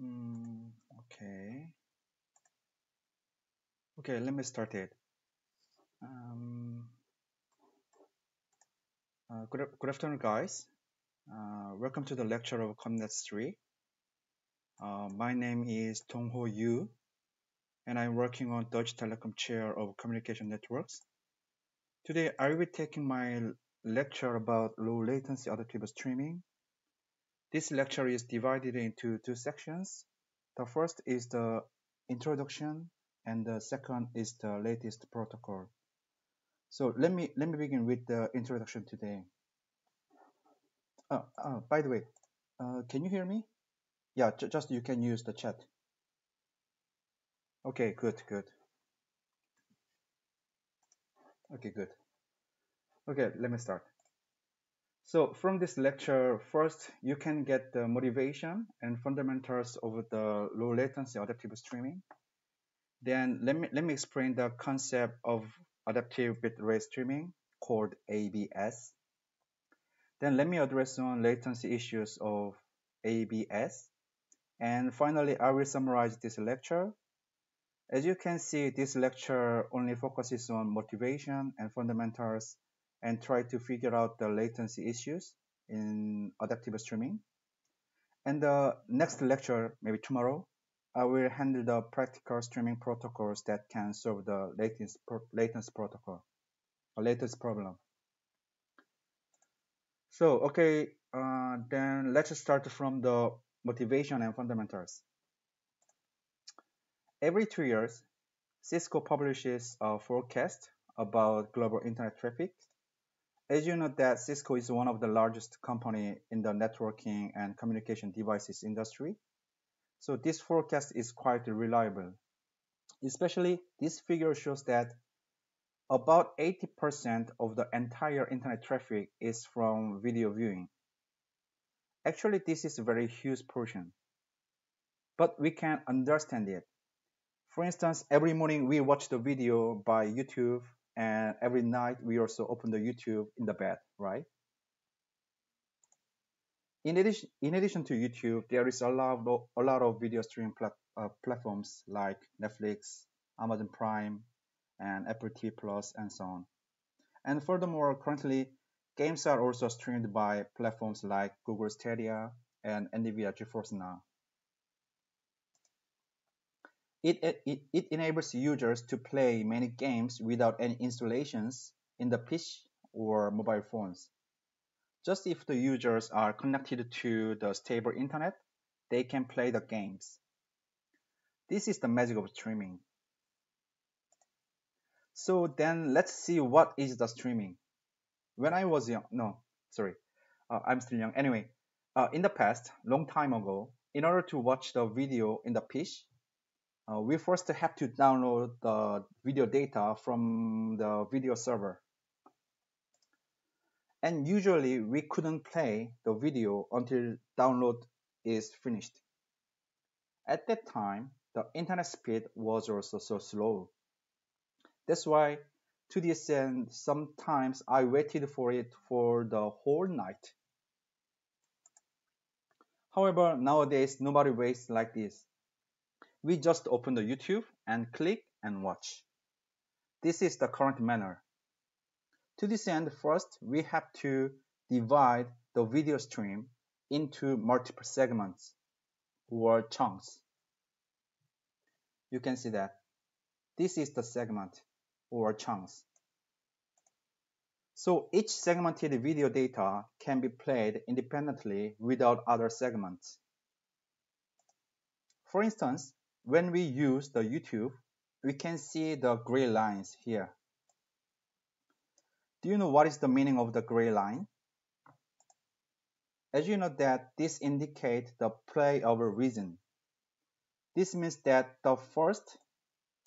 Mm, okay. Okay, let me start it. Um, good afternoon, guys. Welcome to the lecture of ComNets 3. My name is Dongho Yu, and I'm working on Deutsche Telekom chair of communication networks. Today, I will be taking my lecture about low latency adaptive streaming. This lecture is divided into two sections. The first is the introduction, and the second is the latest protocol. So let me begin with the introduction today. By the way, can you hear me? Yeah, just you can use the chat. Okay, good. Okay, good. Okay, let me start. So from this lecture, first you can get the motivation and fundamentals of the low latency adaptive streaming. Then let me explain the concept of adaptive bitrate streaming called ABS. Then let me address on latency issues of ABS. And finally, I will summarize this lecture. As you can see, this lecture only focuses on motivation and fundamentals and try to figure out the latency issues in adaptive streaming. And the next lecture, maybe tomorrow, I will handle the practical streaming protocols that can solve the latency protocol, or latest problem. So, okay, then let's start from the motivation and fundamentals. Every 2 years, Cisco publishes a forecast about global internet traffic. As you know that Cisco is one of the largest company in the networking and communication devices industry. So this forecast is quite reliable. Especially this figure shows that about 80% of the entire internet traffic is from video viewing. Actually, this is a very huge portion, but we can understand it. For instance, every morning we watch the video by YouTube, and every night we also open the YouTube in the bed, right? In addition to YouTube, there is a lot of video streaming platforms like Netflix, Amazon Prime, and Apple TV Plus, and so on. And furthermore, currently, games are also streamed by platforms like Google Stadia and NVIDIA GeForce Now. It enables users to play many games without any installations in the PC or mobile phones. Just if the users are connected to the stable internet, they can play the games. This is the magic of streaming. So then let's see what is the streaming. When I was young, no, sorry, I'm still young. Anyway, in the past, long time ago, in order to watch the video in the PC, we first have to download the video data from the video server. And usually we couldn't play the video until download is finished. At that time, the internet speed was also so slow. That's why to this end, sometimes I waited for it for the whole night. However, nowadays nobody waits like this. We just open the YouTube and click and watch. This is the current manner. To this end, first we have to divide the video stream into multiple segments or chunks. You can see that. This is the segment or chunks. So each segmented video data can be played independently without other segments. For instance, when we use the YouTube, we can see the gray lines here. Do you know what is the meaning of the gray line? As you know that this indicates the play over region. This means that the first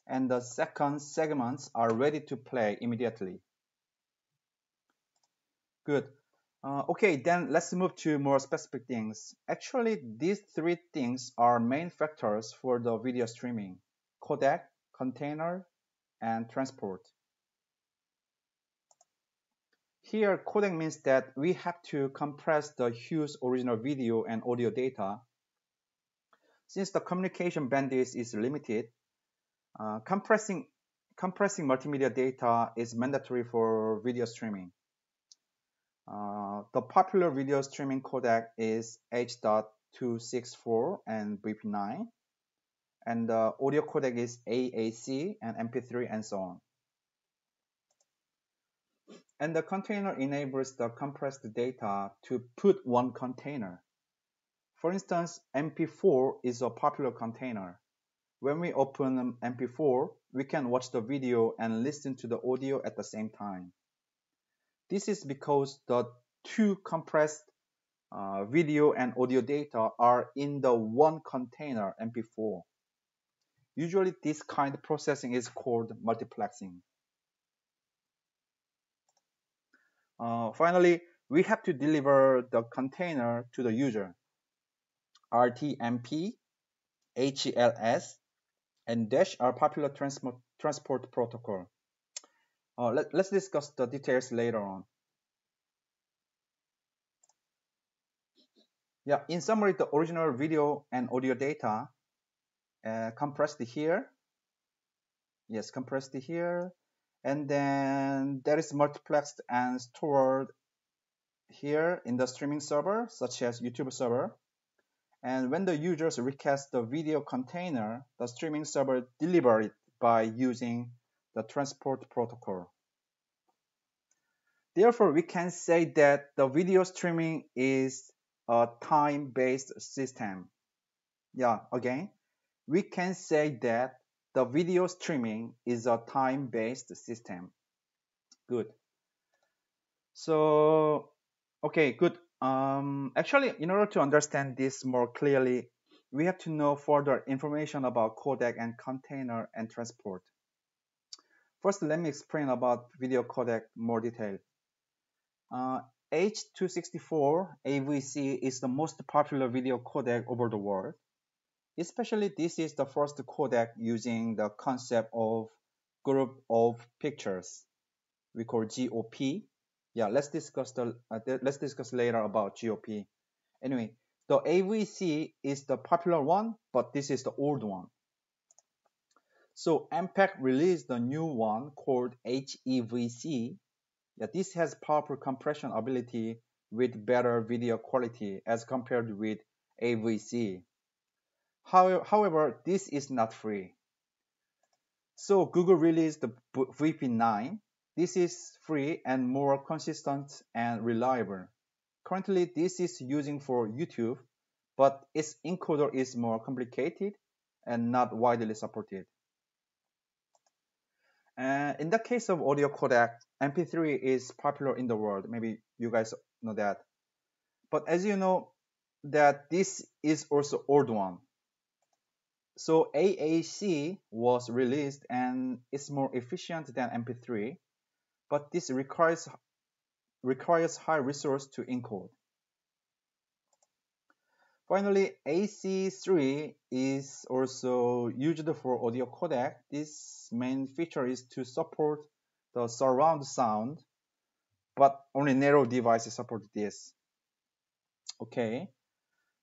and the second segments are ready to play immediately. Good. Okay, then let's move to more specific things. Actually, these three things are main factors for the video streaming: codec, container, and transport. Here, codec means that we have to compress the huge original video and audio data Since the communication bandwidth is limited, compressing multimedia data is mandatory for video streaming. The popular video streaming codec is H.264 and VP9, and the audio codec is AAC and MP3 and so on. And the container enables the compressed data to put one container. For instance, MP4 is a popular container. When we open MP4, we can watch the video and listen to the audio at the same time. This is because the two compressed video and audio data are in the one container, MP4. Usually this kind of processing is called multiplexing. Finally, we have to deliver the container to the user. RTMP, HELS, and DASH are popular transport protocol. Let's discuss the details later on. Yeah, in summary, the original video and audio data compressed here. Yes, compressed here. And then that is multiplexed and stored here in the streaming server, such as YouTube server. And when the users request the video container, the streaming server delivers it by using the transport protocol. Therefore, we can say that the video streaming is a time-based system. Yeah, again, we can say that the video streaming is a time-based system. Good. So, okay, good. Actually, in order to understand this more clearly, we have to know further information about codec and container and transport. First, let me explain about video codec more detail. H.264 AVC is the most popular video codec over the world. Especially, this is the first codec using the concept of group of pictures. We call GOP. Yeah, let's discuss later about GOP. Anyway, the AVC is the popular one, but this is the old one. So MPEG released the new one called HEVC. Yeah, this has powerful compression ability with better video quality as compared with AVC. However, this is not free. So Google released the VP9. This is free and more consistent and reliable. Currently, this is using for YouTube, but its encoder is more complicated and not widely supported. In the case of audio codec, MP3 is popular in the world. Maybe you guys know that. But as you know, that this is also old one. So AAC was released and it's more efficient than MP3, but this requires high resource to encode. Finally, AC3 is also used for audio codec. This main feature is to support the surround sound, but only narrow devices support this. Okay.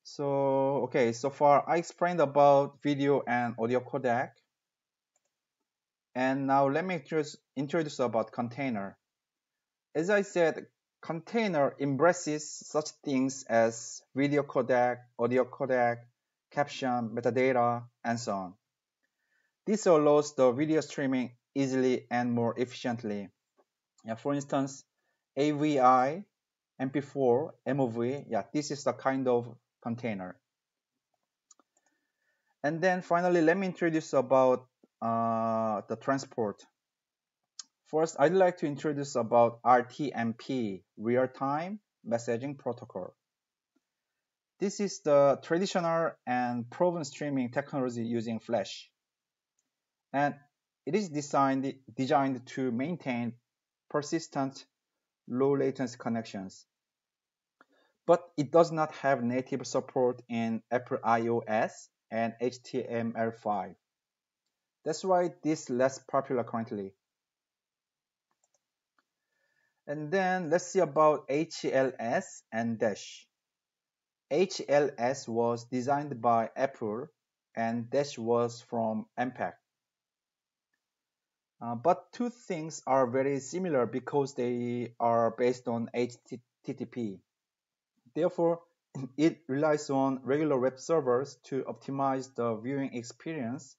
So far I explained about video and audio codec. And now let me introduce about container. As I said, container embraces such things as video codec, audio codec, caption, metadata, and so on. This allows the video streaming easily and more efficiently. Yeah, for instance, AVI, MP4, MOV, yeah, this is the kind of container. And then finally, let me introduce about the transport. First, I'd like to introduce about RTMP, Real-Time Messaging Protocol. This is the traditional and proven streaming technology using Flash. And it is designed to maintain persistent, low latency connections. But it does not have native support in Apple iOS and HTML5. That's why this is less popular currently. And then let's see about HELS and DASH. HLS was designed by Apple and Dash was from MPEG. But two things are very similar because they are based on HTTP. Therefore, it relies on regular web servers to optimize the viewing experience,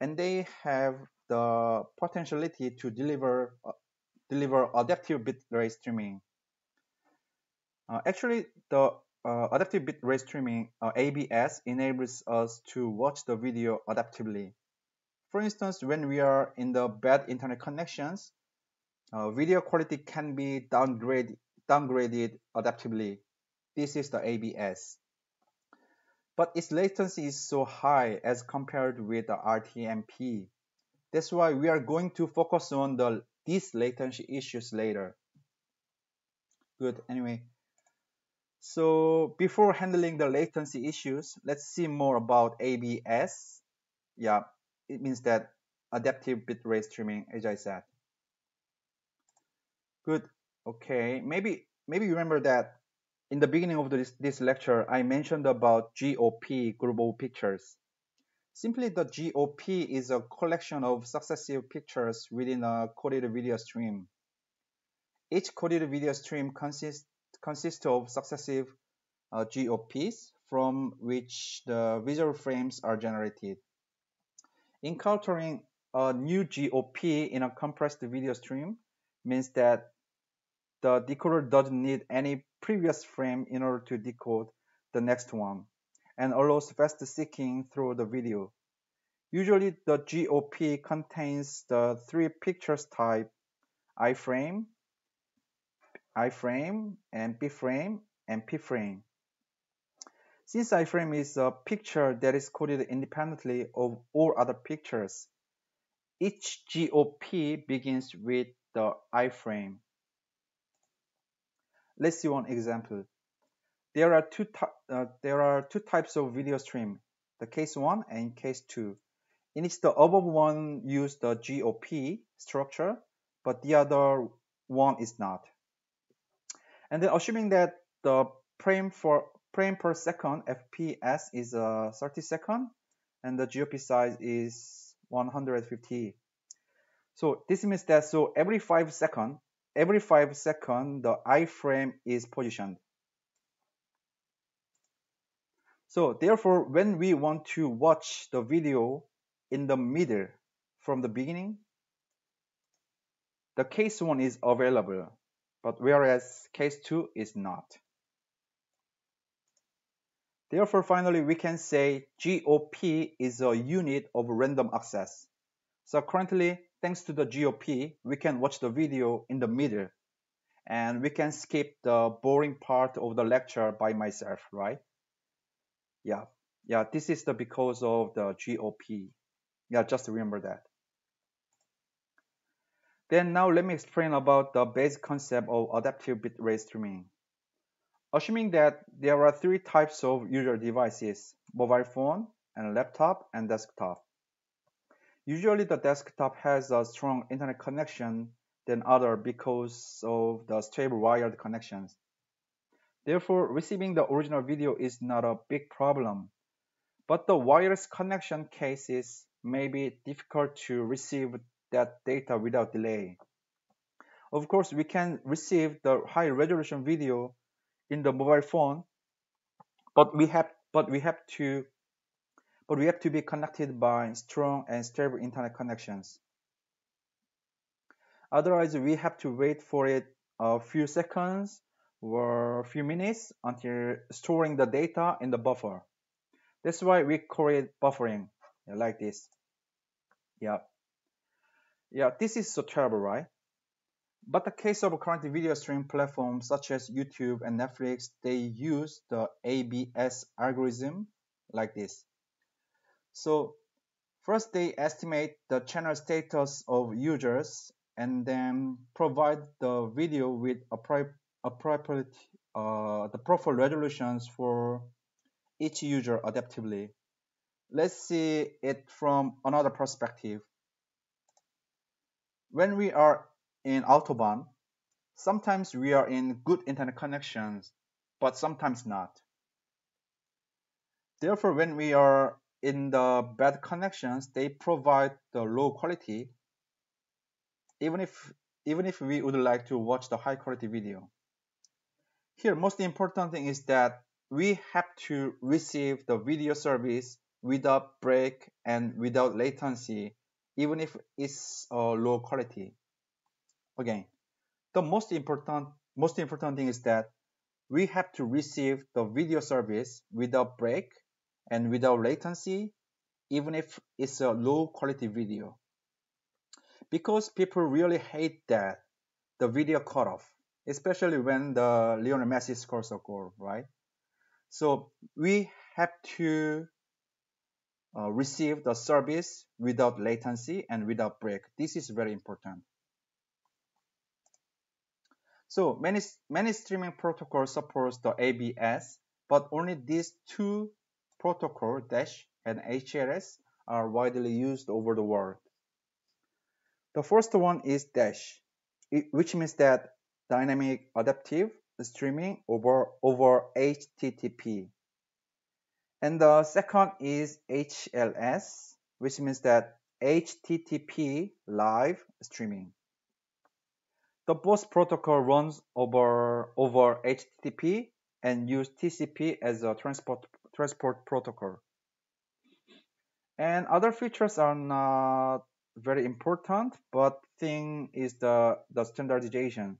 and they have the potentiality to deliver adaptive bitrate streaming. Actually, the adaptive bitrate streaming (ABS) enables us to watch the video adaptively. For instance, when we are in the bad internet connections, video quality can be downgraded adaptively. This is the ABS. But its latency is so high as compared with the RTMP. That's why we are going to focus on these latency issues later. Good, anyway. So before handling the latency issues, let's see more about ABS. Yeah, it means that adaptive bitrate streaming, as I said. Good. Okay. Maybe you remember that in the beginning of this lecture, I mentioned about GOP, global pictures. Simply, the GOP is a collection of successive pictures within a coded video stream. Each coded video stream consists of successive GOPs from which the visual frames are generated. Encountering a new GOP in a compressed video stream means that the decoder doesn't need any previous frame in order to decode the next one and allows fast seeking through the video. Usually the GOP contains the three pictures type iframe, and bframe, and pframe. Since iframe is a picture that is coded independently of all other pictures, each GOP begins with the iframe. Let's see one example. There are two types of video stream, the case 1 and case 2. In which the above one use the GOP structure, but the other one is not. And then assuming that the frame per second FPS is 30 second and the GOP size is 150. So this means that every 5 seconds the iframe is positioned. So therefore, when we want to watch the video in the middle from the beginning, the case 1 is available, but whereas case 2 is not. Therefore, finally, we can say GOP is a unit of random access. So currently, thanks to the GOP, we can watch the video in the middle, and we can skip the boring part of the lecture by myself, right? Yeah, this is because of the GOP. Yeah, just remember that. Then now let me explain about the basic concept of adaptive bitrate streaming. Assuming that there are three types of user devices, mobile phone, and laptop, and desktop. Usually the desktop has a strong internet connection than other because of the stable wired connections. Therefore, receiving the original video is not a big problem. But the wireless connection cases may be difficult to receive that data without delay. Of course, we can receive the high resolution video in the mobile phone, but we have to be connected by strong and stable internet connections. Otherwise, we have to wait for it a few seconds or a few minutes until storing the data in the buffer. That's why we call it buffering, like this. Yeah, this is so terrible, right? But the case of current video stream platforms such as YouTube and Netflix, they use the ABS algorithm like this. So first they estimate the channel status of users and then provide the video with appropriate the proper resolutions for each user adaptively. Let's see it from another perspective. When we are in Autobahn, sometimes we are in good internet connections, but sometimes not. Therefore, when we are in the bad connections, they provide the low quality, even if we would like to watch the high quality video. Here, most important thing is that we have to receive the video service without break and without latency, even if it's low quality. Again, the most important thing is that we have to receive the video service without break and without latency, even if it's a low quality video. Because people really hate that the video cut off, especially when the Lionel Messi scores a goal, right? So we have to receive the service without latency and without break. This is very important. So many streaming protocols support the ABS, but only these two protocols, Dash and HLS, are widely used over the world. The first one is Dash, which means that dynamic adaptive streaming over HTTP. And the second is HLS, which means that HTTP live streaming. The both protocol runs over HTTP and use TCP as a transport protocol. And other features are not very important, but thing is the standardization.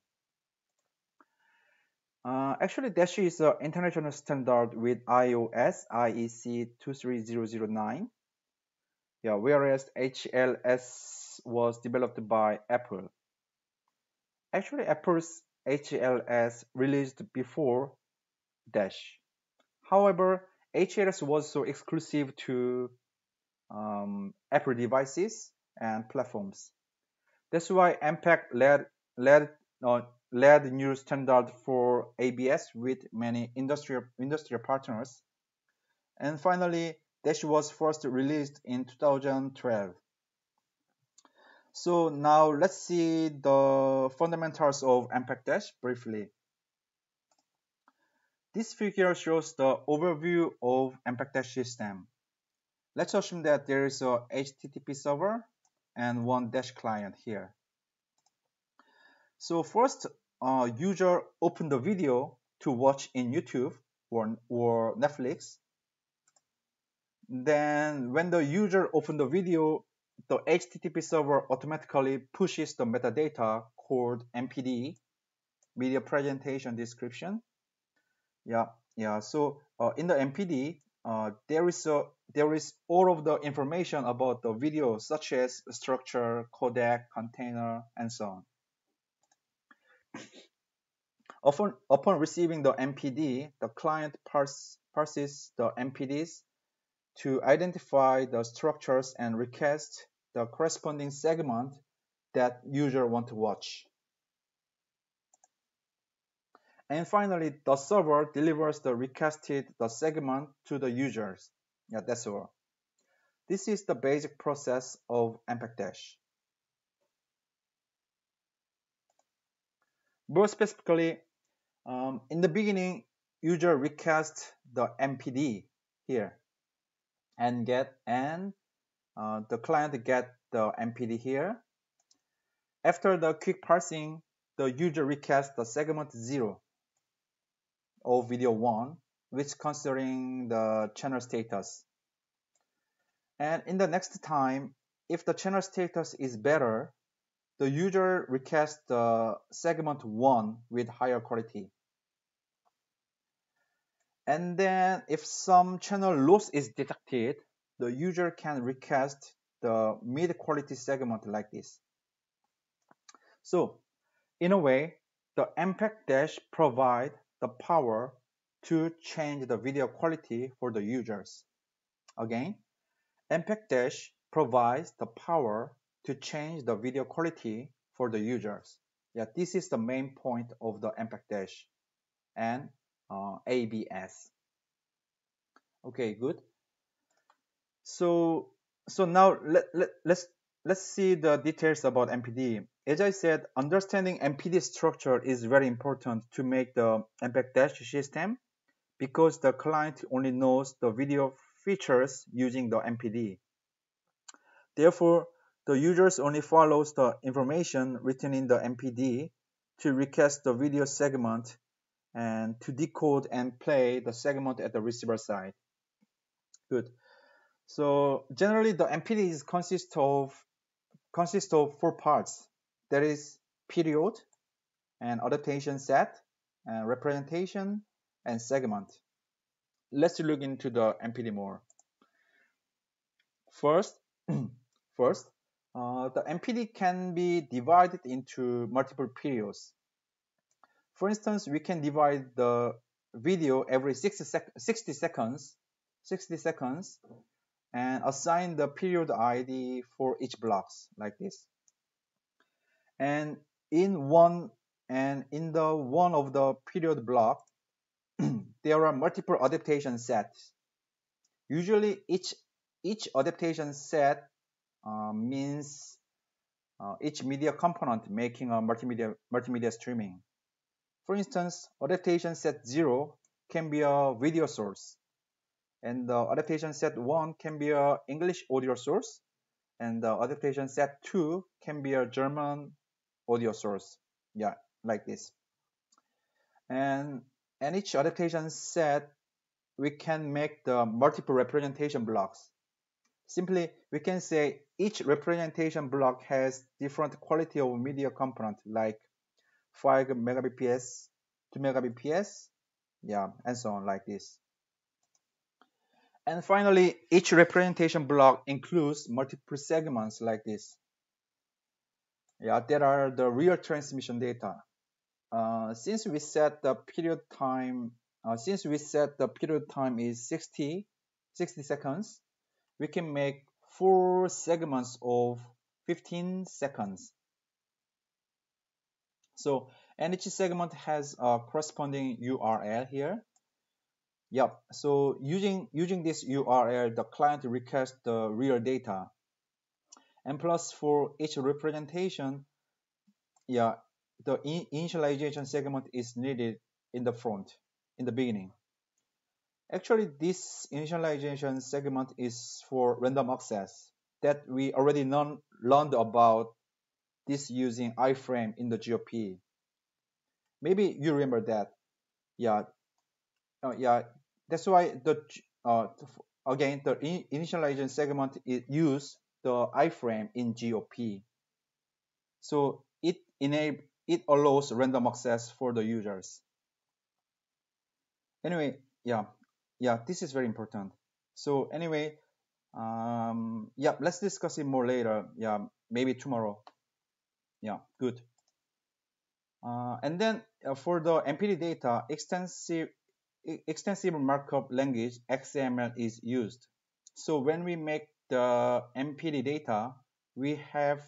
Actually, Dash is an international standard with iOS IEC 23009. Yeah, whereas HLS was developed by Apple. Actually, Apple's HLS released before Dash. However, HLS was so exclusive to Apple devices and platforms. That's why Impact led new standard for ABS with many industrial partners. And finally, Dash was first released in 2012. So now let's see the fundamentals of Impact Dash briefly. This figure shows the overview of Impact Dash system. Let's assume that there is a HTTP server and one Dash client here. So first, user open the video to watch in YouTube or Netflix. Then when the user open the video, the HTTP server automatically pushes the metadata called MPD, media presentation description. Yeah. So in the MPD, there is all of the information about the video, such as structure, codec, container, and so on. Upon receiving the MPD, the client parses the MPDs to identify the structures and request the corresponding segment that user want to watch. And finally, the server delivers the requested the segment to the users. Yeah, that's all. This is the basic process of Impact Dash. More specifically, in the beginning, user requests the MPD here and the client get the MPD here. After the quick parsing, the user requests the segment 0 of video 1, which considering the channel status. And in the next time, if the channel status is better, the user requests the segment 1 with higher quality. And then if some channel loss is detected, the user can request the mid-quality segment like this. So in a way, the Impact Dash provide the power to change the video quality for the users. Again, Impact Dash provides the power to change the video quality for the users. Yeah, this is the main point of the Impact Dash and ABS. Okay, good. So now let's see the details about MPD. As I said, understanding MPD structure is very important to make the Impact Dash system because the client only knows the video features using the MPD. Therefore, the users only follows the information written in the MPD to request the video segment and to decode and play the segment at the receiver side. Good. So generally the MPD consists of four parts. That is period and adaptation set and representation and segment. Let's look into the MPD more. First, first, the MPD can be divided into multiple periods. For instance, we can divide the video every 60 seconds, and assign the period ID for each blocks like this. And in one of the period block, there are multiple adaptation sets. Usually, each adaptation set means each media component making a multimedia streaming. For instance, adaptation set 0 can be a video source, and the adaptation set 1 can be a English audio source, and the adaptation set 2 can be a German audio source. Yeah, like this. And each adaptation set, we can make the multiple representation blocks. Simply, we can say each representation block has different quality of media component, like 5 megabps, 2 megabps, yeah, and so on, like this. And finally, each representation block includes multiple segments like this. Yeah, there are the real transmission data. Since we set the period time is 60 seconds, we can make 4 segments of 15 seconds. So, and each segment has a corresponding URL here. Yep. So using this URL, the client requests the real data. And plus, for each representation, yeah, the initialization segment is needed in the front, in the beginning. Actually, this initialization segment is for random access that we already learned about this using iframe in the GOP. Maybe you remember that. Yeah, yeah. That's why again the initialization segment is use the iframe in GOP. So it allows random access for the users. Anyway, yeah, this is very important. So anyway, yeah, let's discuss it more later. Yeah, maybe tomorrow. Yeah, good. And then for the MPD data, extensive markup language XML is used. So when we make the MPD data, we have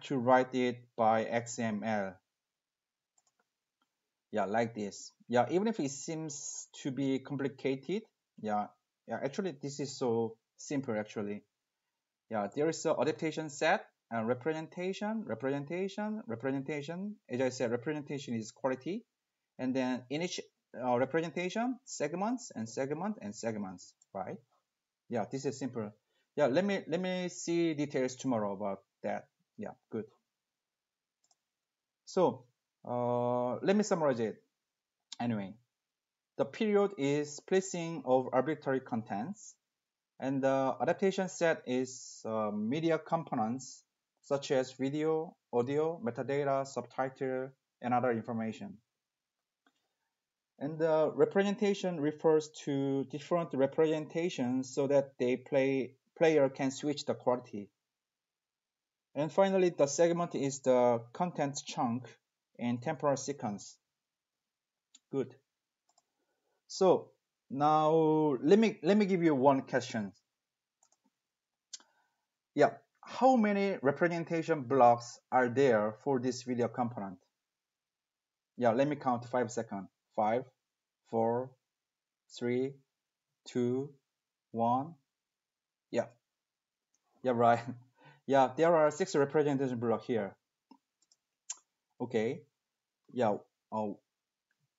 to write it by XML. Yeah, like this. Yeah, even if it seems to be complicated, yeah, actually this is so simple actually. Yeah, there is a adaptation set and representation. As I said, representation is quality, and then in each representation, segments and segments, right? Yeah, this is simple. Yeah, let me see details tomorrow about that. Yeah, good. So let me summarize it. Anyway, the period is placing of arbitrary contents, and the adaptation set is media components such as video, audio, metadata, subtitle, and other information. And the representation refers to different representations so that player can switch the quality. And finally, the segment is the content chunk in temporal sequence. Good. So now let me give you one question. Yeah, how many representation blocks are there for this video component? Yeah, let me count 5 seconds. 5, 4, 3, 2, 1. Yeah, right. Yeah, there are 6 representation blocks here. Okay. Yeah. Oh,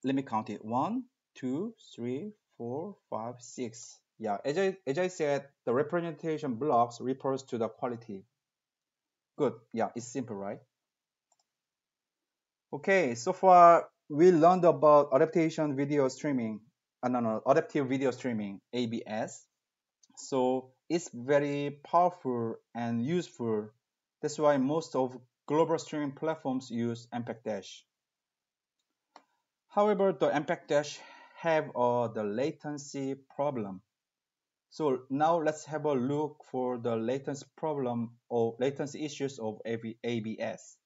let me count it. 1, 2, 3, 4, 5, 6. Yeah, as I said, the representation blocks refers to the quality. Good. Yeah, it's simple, right? Okay, so far we learned about adaptation video streaming. No, adaptive video streaming, ABS. So it's very powerful and useful. That's why most of global streaming platforms use MPEG Dash. However, the MPEG Dash have the latency problem. So now let's have a look for the latency problem or latency issues of ABS.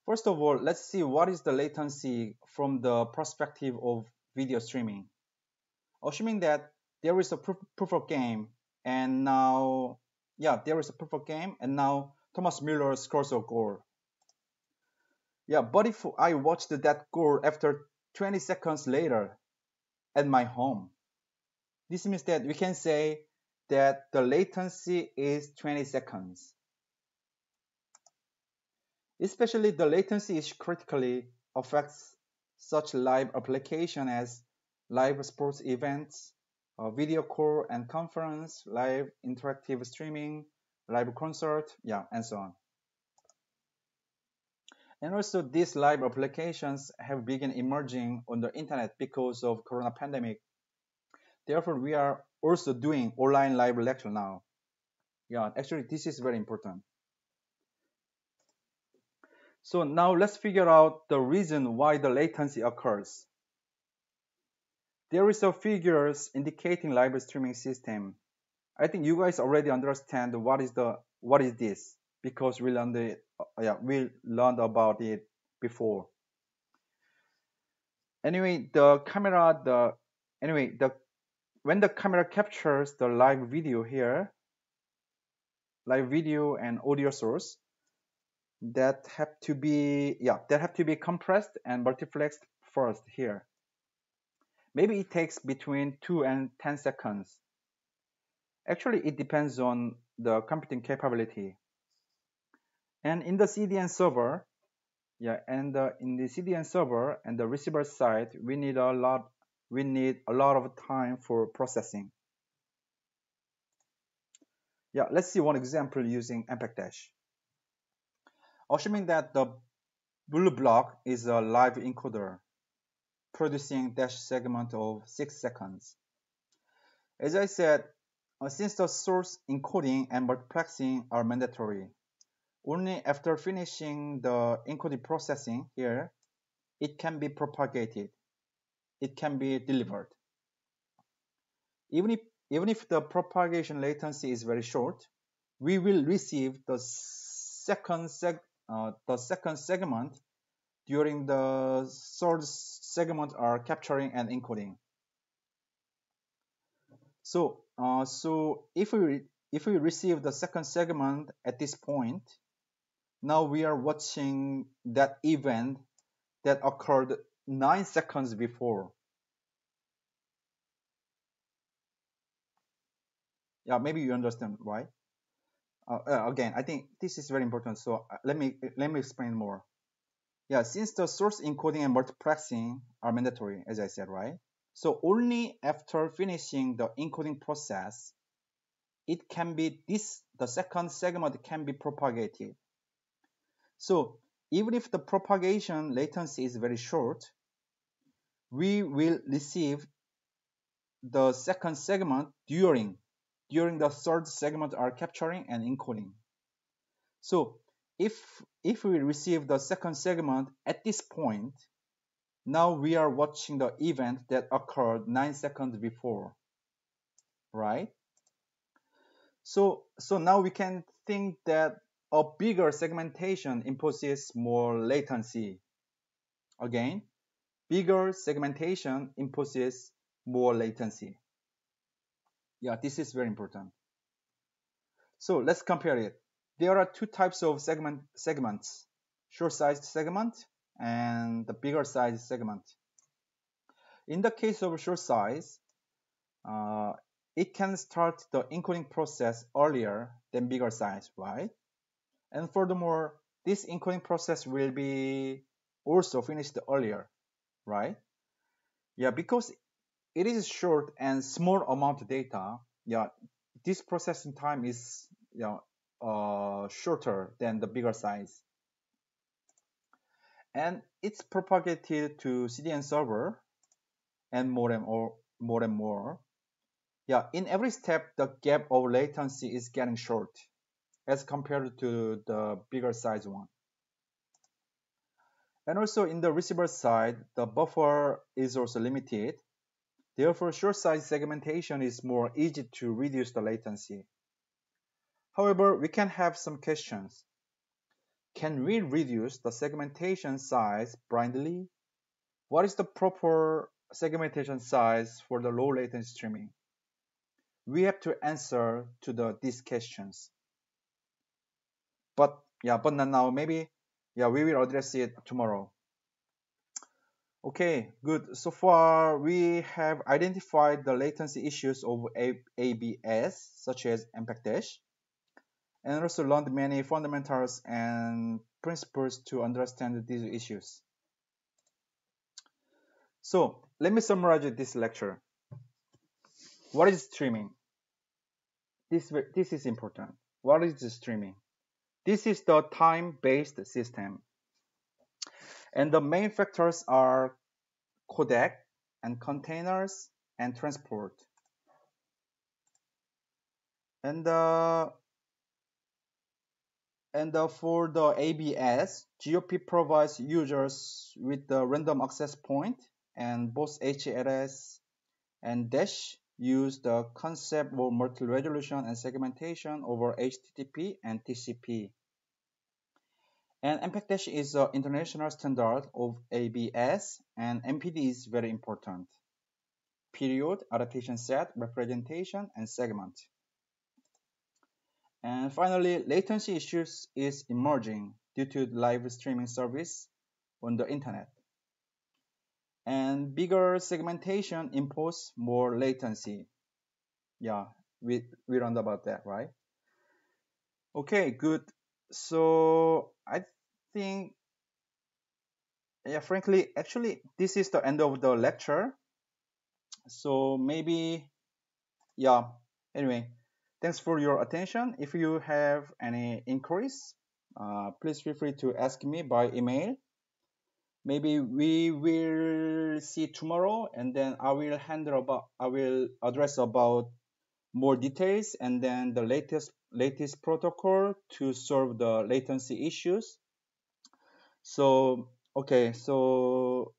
First of all, let's see what is the latency from the perspective of video streaming. Assuming that there is a proof of game and now, yeah, there is a proof of game and now Thomas Müller scores a goal. Yeah, but if I watched that goal after 20 seconds later at my home, this means that we can say that the latency is 20 seconds. Especially the latency is critically affects such live application as live sports events, video call and conference, live interactive streaming, live concert, yeah, and so on. And also these live applications have begun emerging on the internet because of corona pandemic. Therefore, we are also doing online live lecture now. Yeah, actually this is very important. So now let's figure out the reason why the latency occurs. There is a figures indicating live streaming system. I think you guys already understand what is this because we learned about it before. Anyway, when the camera captures the live video here, live video and audio source, that have to be compressed and multiplexed first here. Maybe it takes between 2 and 10 seconds. Actually, it depends on the computing capability. And in the CDN server, in the CDN server and the receiver side, we need a lot of time for processing. Yeah, let's see one example using MPEG Dash. Assuming that the blue block is a live encoder producing dash segment of 6 seconds. As I said, since the source encoding and multiplexing are mandatory, only after finishing the encoding processing here, it can be propagated. It can be delivered. Even if the propagation latency is very short, we will receive the second segment during the third segment are capturing and encoding. So if we receive the second segment at this point, now we are watching that event that occurred 9 seconds before. Yeah, maybe you understand why. Again, I think this is very important. So let me explain more. Yeah, since the source encoding and multiplexing are mandatory, as I said, right? So only after finishing the encoding process, the second segment can be propagated. So even if the propagation latency is very short, we will receive the second segment during the third segment are capturing and encoding. So if we receive the second segment at this point, now we are watching the event that occurred 9 seconds before, right? So now we can think that a bigger segmentation imposes more latency. Again, bigger segmentation imposes more latency. Yeah, this is very important. So let's compare it. There are two types of segments, short-sized segment and the bigger size segment. In the case of short size, it can start the encoding process earlier than bigger size, right? And furthermore, this encoding process will be also finished earlier, right? Yeah, because it is short and small amount of data. Yeah, this processing time is shorter than the bigger size, and it's propagated to CDN server and more and more. Yeah, in every step, the gap of latency is getting short as compared to the bigger size one. And also in the receiver side, the buffer is also limited. Therefore, short size segmentation is more easy to reduce the latency. However, we can have some questions. Can we reduce the segmentation size blindly? What is the proper segmentation size for the low latency streaming? We have to answer to these questions. But not now. Maybe we will address it tomorrow. Okay, good. So far, we have identified the latency issues of ABS, such as MPEG dash, and also learned many fundamentals and principles to understand these issues. So let me summarize this lecture. What is streaming? This is important. What is the streaming? This is the time-based system. And the main factors are codec and containers and transport. And for the ABS, GOP provides users with the random access point, and both HLS and Dash use the concept of multi-resolution and segmentation over HTTP and TCP. And MPEG Dash is the international standard of ABS, and MPD is very important. Period, adaptation set, representation, and segment. And finally, latency issues is emerging due to live streaming service on the internet. And bigger segmentation impose more latency. Yeah, we learned about that, right? Okay, good. So I think, frankly, actually, this is the end of the lecture. So maybe, yeah, anyway, thanks for your attention. If you have any inquiries, please feel free to ask me by email. Maybe we will see tomorrow, and then I will address about more details, and then the latest protocol to solve the latency issues. So okay, so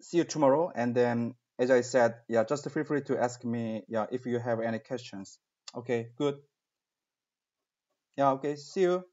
see you tomorrow, and then as I said, just feel free to ask me, if you have any questions. Okay, good. Okay, see you.